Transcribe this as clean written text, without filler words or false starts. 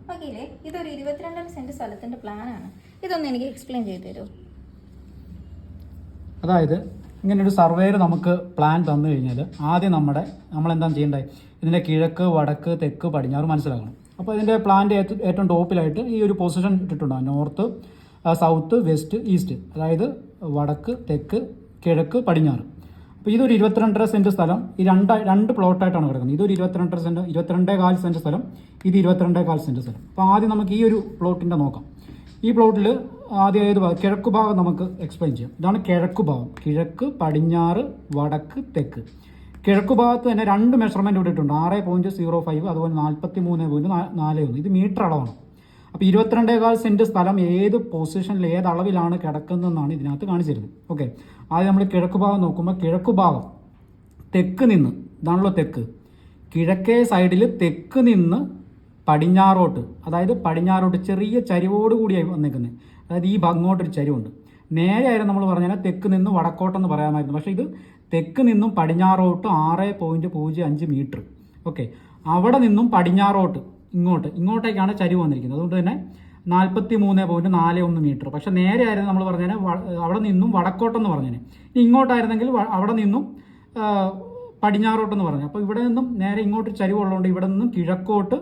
വക്കീലേ, ഇതൊരു 22 സെന്റ് സ്ഥലത്തിന്റെ പ്ലാനാണ്. ഇതൊന്ന് എനിക്ക് എക്സ്പ്ലെയിൻ ചെയ്തു തരുമോ? അതായത് ഇങ്ങനൊരു സർവേയിൽ നമുക്ക് പ്ലാൻ തന്നു കഴിഞ്ഞാൽ ആദ്യം നമ്മളെന്താണ് ചെയ്യേണ്ടത്? ഇതിൻ്റെ കിഴക്ക്, വടക്ക്, തെക്ക്, പടിഞ്ഞാറ് മനസ്സിലാക്കണം. അപ്പോൾ ഇതിൻ്റെ പ്ലാൻ്റെ ഏറ്റവും ടോപ്പിലായിട്ട് ഈ ഒരു പൊസിഷൻ ഇട്ടിട്ടുണ്ടാകും. North, south, west, east. അതായത് വടക്ക്, തെക്ക്, കിഴക്ക്, പടിഞ്ഞാറ്. അപ്പോൾ ഇതൊരു 22.5 സെൻറ്റ് സ്ഥലം ഈ രണ്ട് പ്ലോട്ടായിട്ടാണ് കിടക്കുന്നത്. ഇതൊരു 22.5 സെൻറ്റ് സ്ഥലം, ഇത് 22.5 സെൻറ്റ് സ്ഥലം. അപ്പോൾ ആദ്യം നമുക്ക് ഈ ഒരു പ്ലോട്ടിൻ്റെ നോക്കാം. ഈ പ്ലോട്ടിൽ ആദ്യം ഏത് ഭാഗം? കിഴക്ക് ഭാഗം നമുക്ക് എക്സ്പ്ലെയിൻ ചെയ്യാം. ഇതാണ് കിഴക്ക് ഭാഗം. കിഴക്ക്, പടിഞ്ഞാറ്, വടക്ക്, തെക്ക്. കിഴക്ക് ഭാഗത്ത് തന്നെ 2 മെഷർമെൻറ്റ് ഇട്ടിട്ടുണ്ട്. 6.05 അതുപോലെ 43.41. ഇത് മീറ്റർ അളവാണ്. അപ്പോൾ 22.5 സെൻറ്റ് സ്ഥലം ഏത് പൊസിഷനിൽ ഏത് അളവിലാണ് കിടക്കുന്നതെന്നാണ് ഇതിനകത്ത് കാണിച്ചിരുന്നത്. ഓക്കെ, ആദ്യം നമ്മൾ കിഴക്ക് ഭാഗം നോക്കുമ്പോൾ കിഴക്ക് ഭാഗം തെക്ക് നിന്ന്, ഇതാണല്ലോ തെക്ക്, കിഴക്കേ സൈഡിൽ തെക്ക് നിന്ന് പടിഞ്ഞാറോട്ട്, അതായത് പടിഞ്ഞാറോട്ട് ചെറിയ ചരിവോട് കൂടിയായി വന്നേക്കുന്നത്. അതായത് ഈ ഭാഗങ്ങോട്ടൊരു ചരിവുണ്ട്. നേരെ ആയിരുന്നു നമ്മൾ പറഞ്ഞാൽ തെക്ക് നിന്ന് വടക്കോട്ടെന്ന് പറയാമായിരുന്നു. പക്ഷേ ഇത് തെക്ക് നിന്നും പടിഞ്ഞാറോട്ട് 6.05 മീറ്റർ. ഓക്കെ, അവിടെ നിന്നും പടിഞ്ഞാറോട്ട് ഇങ്ങോട്ടേക്കാണ് ചരിവ് വന്നിരിക്കുന്നത്. അതുകൊണ്ട് തന്നെ 43.41 മീറ്റർ. പക്ഷെ നേരെ ആയിരുന്നു നമ്മൾ പറഞ്ഞാൽ അവിടെ നിന്നും വടക്കോട്ടെന്ന് പറഞ്ഞേനെ. ഇങ്ങോട്ടായിരുന്നെങ്കിൽ അവിടെ നിന്നും പടിഞ്ഞാറോട്ടെന്ന് പറഞ്ഞു. അപ്പോൾ ഇവിടെ നിന്നും നേരെ ഇങ്ങോട്ട് ചരിവുള്ളതുകൊണ്ട് ഇവിടെ നിന്നും കിഴക്കോട്ട്